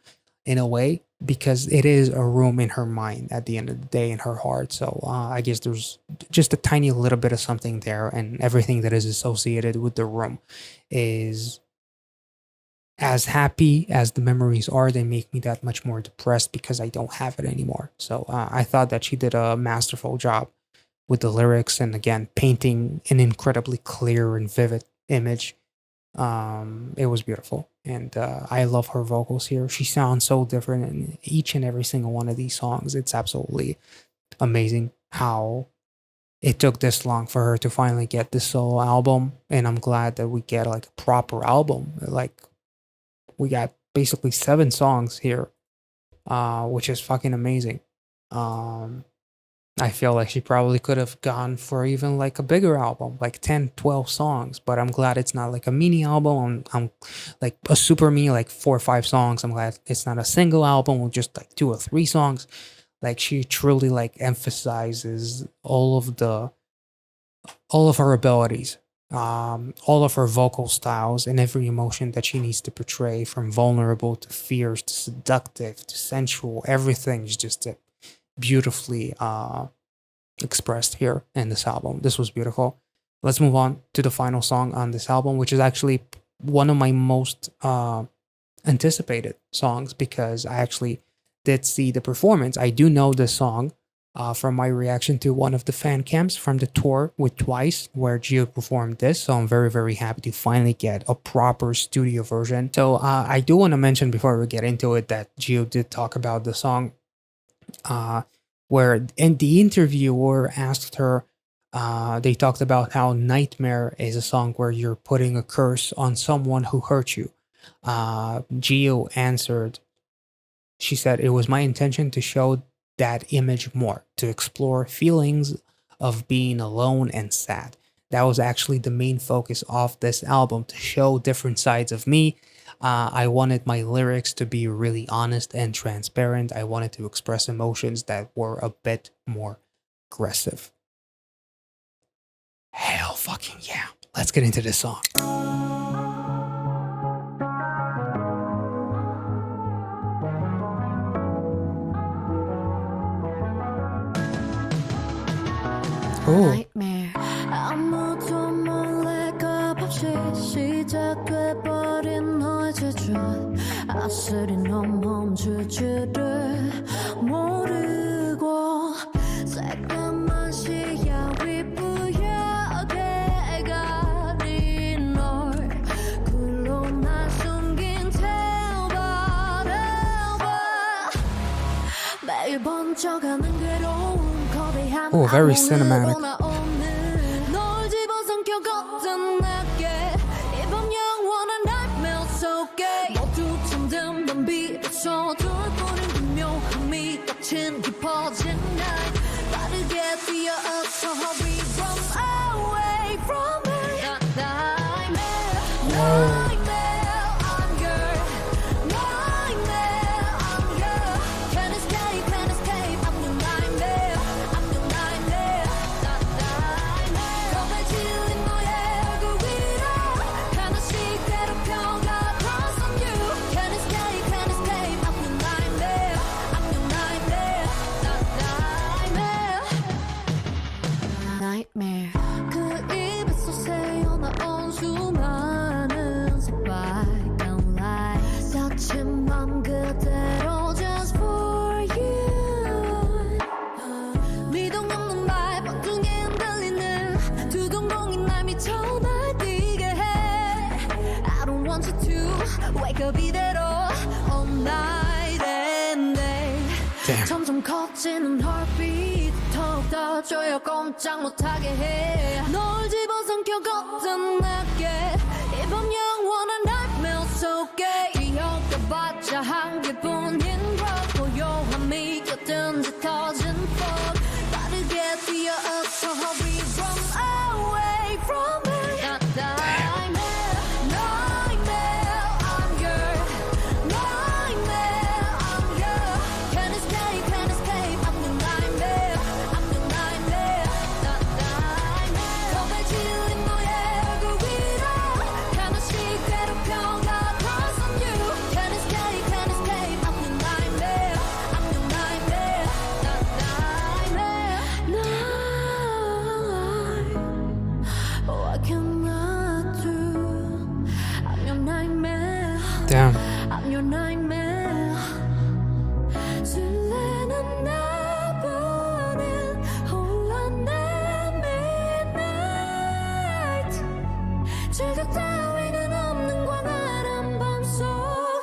in a way, because it is a room in her mind at the end of the day, in her heart. So I guess there's just a tiny little bit of something there, and everything that is associated with the room is as happy as the memories are. They make me that much more depressed because I don't have it anymore. So I thought that she did a masterful job with the lyrics, and again painting an incredibly clear and vivid image. It was beautiful, and I love her vocals here. She sounds so different in each and every single one of these songs. It's absolutely amazing how it took this long for her to finally get this solo album, and I'm glad that we get like a proper album. Like we got basically 7 songs here, which is fucking amazing. um I feel like she probably could have gone for even like a bigger album, like 10, 12 songs, but I'm glad it's not like a mini album. I'm like a super mini, like 4 or 5 songs. I'm glad it's not a single album with just like 2 or 3 songs. Like she truly like emphasizes all of her abilities, all of her vocal styles, and every emotion that she needs to portray, from vulnerable to fierce to seductive to sensual. Everything is just beautifully expressed here in this album. This was beautiful. Let's move on to the final song on this album, which is actually one of my most anticipated songs because I actually did see the performance. I do know this song from my reaction to one of the fan cams from the tour with Twice, where JIHYO performed this. So I'm very, very happy to finally get a proper studio version. So I do want to mention before we get into it that JIHYO did talk about the song, where in the interviewer asked her, they talked about how Nightmare is a song where you're putting a curse on someone who hurt you. JIHYO answered, she said, "It was my intention to show that image more, to explore feelings of being alone and sad. That was actually the main focus of this album, to show different sides of me. I wanted my lyrics to be really honest and transparent. I wanted to express emotions that were a bit more aggressive." Hell fucking yeah. Let's get into this song. Oh. Nightmare. 아무도 몰래 값없이 시작돼버린 너의 제출. 아슬이 넌 멈출 줄을 모르고 새까만 시야 위부여게 가린 널 글로 날 숨긴 태워봐. 매일 번져가는 괴로움. Oh, very cinematic. Damn. 점점 커지는 heartbeat 더욱더 조여 꼼짝 못하게 해널 집어삼켜 걷던 내게 이밤 영원한 nightmare 속에 이어가봤자 한 개뿐인 drug 고요함이 곁든 짙어진 fog 빠르게 뛰어서 hurry from away from me Damn. I'm your nightmare. 술래는 나보낸 혼란의 midnight. 즐겨 따위는 없는 광활한 밤속.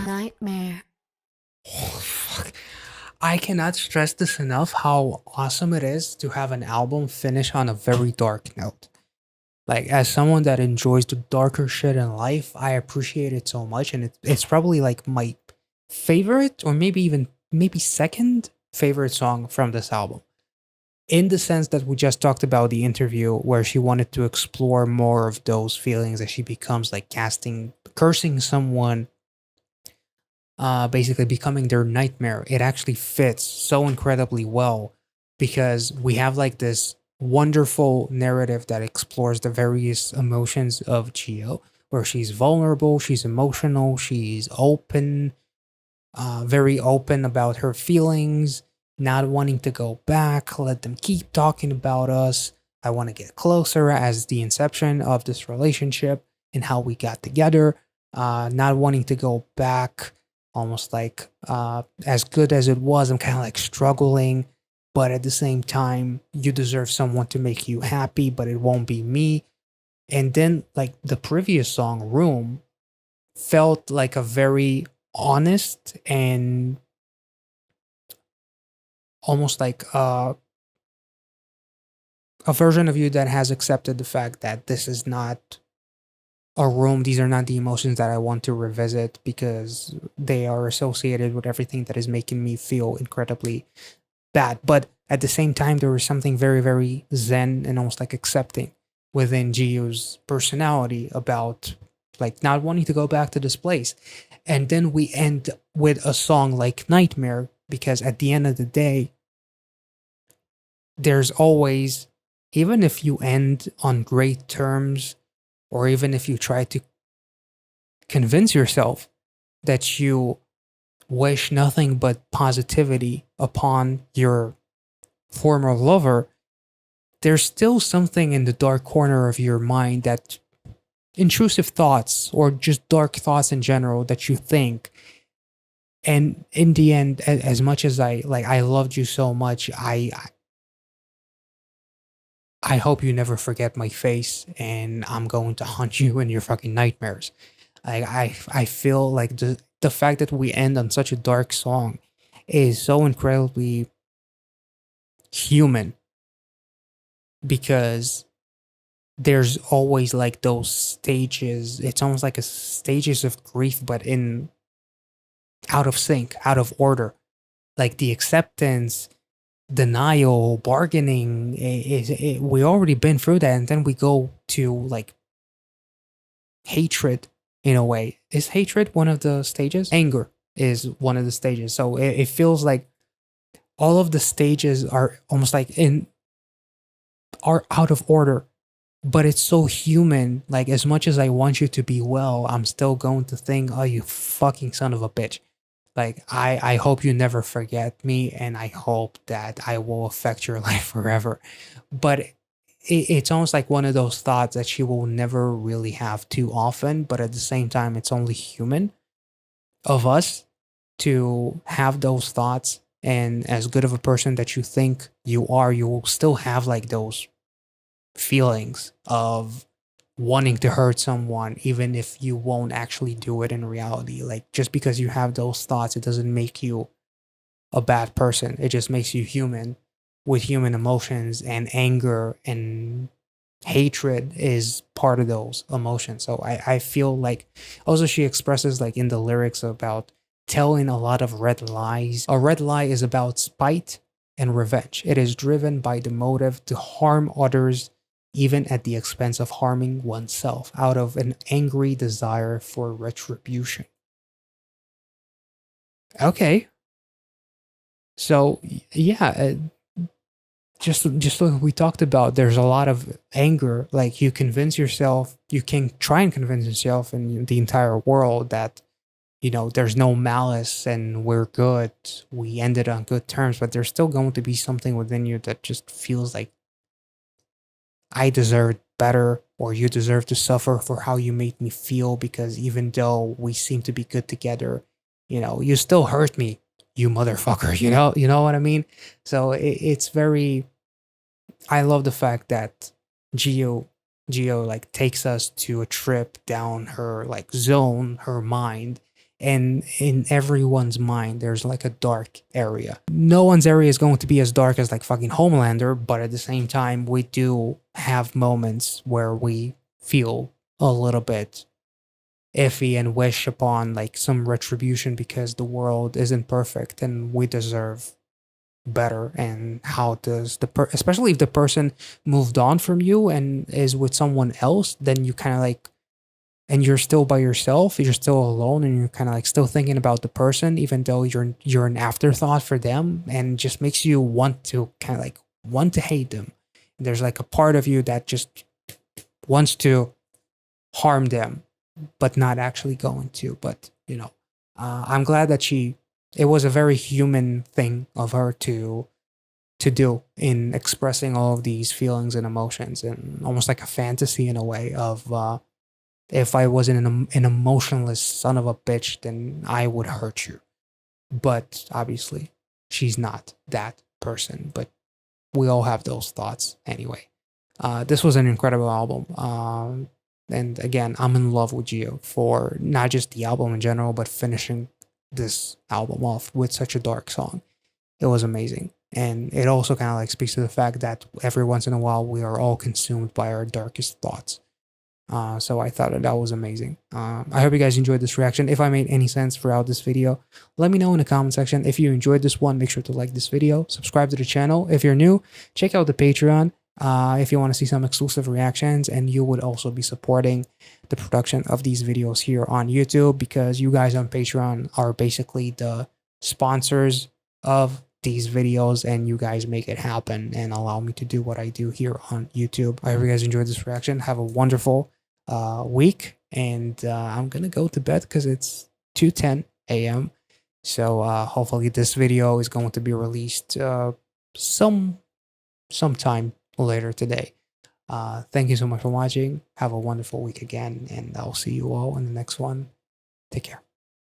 Nightmare. I cannot stress this enough how awesome it is to have an album finish on a very dark note. Like, as someone that enjoys the darker shit in life, I appreciate it so much, and it's probably like my favorite, or maybe second favorite song from this album. In the sense that we just talked about the interview where she wanted to explore more of those feelings as she becomes like cursing someone, basically becoming their nightmare. It actually fits so incredibly well because we have like this wonderful narrative that explores the various emotions of JIHYO, where she's vulnerable, she's emotional, she's open, very open about her feelings, not wanting to go back, let them keep talking about us. I want to get closer as the inception of this relationship and how we got together, not wanting to go back, almost like as good as it was, I'm kind of like struggling, but at the same time, you deserve someone to make you happy, but it won't be me. And then, like, the previous song, Room, felt like a very honest and almost like a version of you that has accepted the fact that this is not a room. These are not the emotions that I want to revisit because they are associated with everything that is making me feel incredibly bad. But at the same time, there was something very, very zen and almost like accepting within JIHYO's personality about like not wanting to go back to this place. And then we end with a song like Nightmare, because at the end of the day, there's always, even if you end on great terms, or even if you try to convince yourself that you wish nothing but positivity upon your former lover, there's still something in the dark corner of your mind, that intrusive thoughts or just dark thoughts in general that you think. And in the end, as much as I loved you so much, I hope you never forget my face, and I'm going to haunt you in your fucking nightmares. I feel like the fact that we end on such a dark song is so incredibly human, because there's always like those stages. It's almost like a stages of grief, but in out of sync, out of order. Like the acceptance, denial, bargaining. We already been through that, and then we go to like hatred. In a way, is hatred one of the stages? Anger is one of the stages. So it feels like all of the stages are almost like are out of order, but it's so human. Like, as much as I want you to be well, I'm still going to think, oh, you fucking son of a bitch. Like, I hope you never forget me, and I hope that I will affect your life forever. But it's almost like one of those thoughts that she will never really have too often, but at the same time, it's only human of us to have those thoughts. And as good of a person that you think you are, you will still have like those feelings of wanting to hurt someone, even if you won't actually do it in reality. Like, just because you have those thoughts, it doesn't make you a bad person. It just makes you human with human emotions, and anger and hatred is part of those emotions. So I feel like also she expresses like in the lyrics about telling a lot of red lies. A red lie is about spite and revenge. It is driven by the motive to harm others, even at the expense of harming oneself, out of an angry desire for retribution. Okay. So yeah, just like we talked about, there's a lot of anger. Like, you convince yourself, you can try and convince yourself and the entire world that, there's no malice and we're good, we ended on good terms, but there's still going to be something within you that just feels like, I deserve better, or you deserve to suffer for how you made me feel, because even though we seem to be good together, you still hurt me, you motherfucker. You know what I mean? So it's very. I love the fact that Geo Geo like takes us to a trip down her like zone, her mind. And in everyone's mind, there's like a dark area. No one's area is going to be as dark as like fucking Homelander, but at the same time, we do have moments where we feel a little bit iffy and wish upon like some retribution, because the world isn't perfect and we deserve better. And how does especially if the person moved on from you and is with someone else, then you kind of like, and you're still by yourself, you're still alone, and you're kind of like still thinking about the person, even though you're an afterthought for them, and it just makes you want to kind of like want to hate them. There's like a part of you that just wants to harm them, but not actually going to. But I'm glad that it was a very human thing of her to do in expressing all of these feelings and emotions, and almost like a fantasy in a way of, if I wasn't an emotionless son of a bitch, then I would hurt you. But obviously, she's not that person. But we all have those thoughts anyway. This was an incredible album. And again, I'm in love with Gio for not just the album in general, but finishing this album off with such a dark song. It was amazing. And it also kind of like speaks to the fact that every once in a while we are all consumed by our darkest thoughts. So I thought that was amazing. I hope you guys enjoyed this reaction. If I made any sense throughout this video, let me know in the comment section. If you enjoyed this one, make sure to like this video, subscribe to the channel. If you're new, check out the Patreon if you want to see some exclusive reactions, and you would also be supporting the production of these videos here on YouTube, because you guys on Patreon are basically the sponsors of these videos, and you guys make it happen and allow me to do what I do here on YouTube. I hope you guys enjoyed this reaction. Have a wonderful week, and I'm gonna go to bed because it's 2:10 a.m. So hopefully this video is going to be released sometime later today. Thank you so much for watching. Have a wonderful week again, and I'll see you all in the next one. Take care.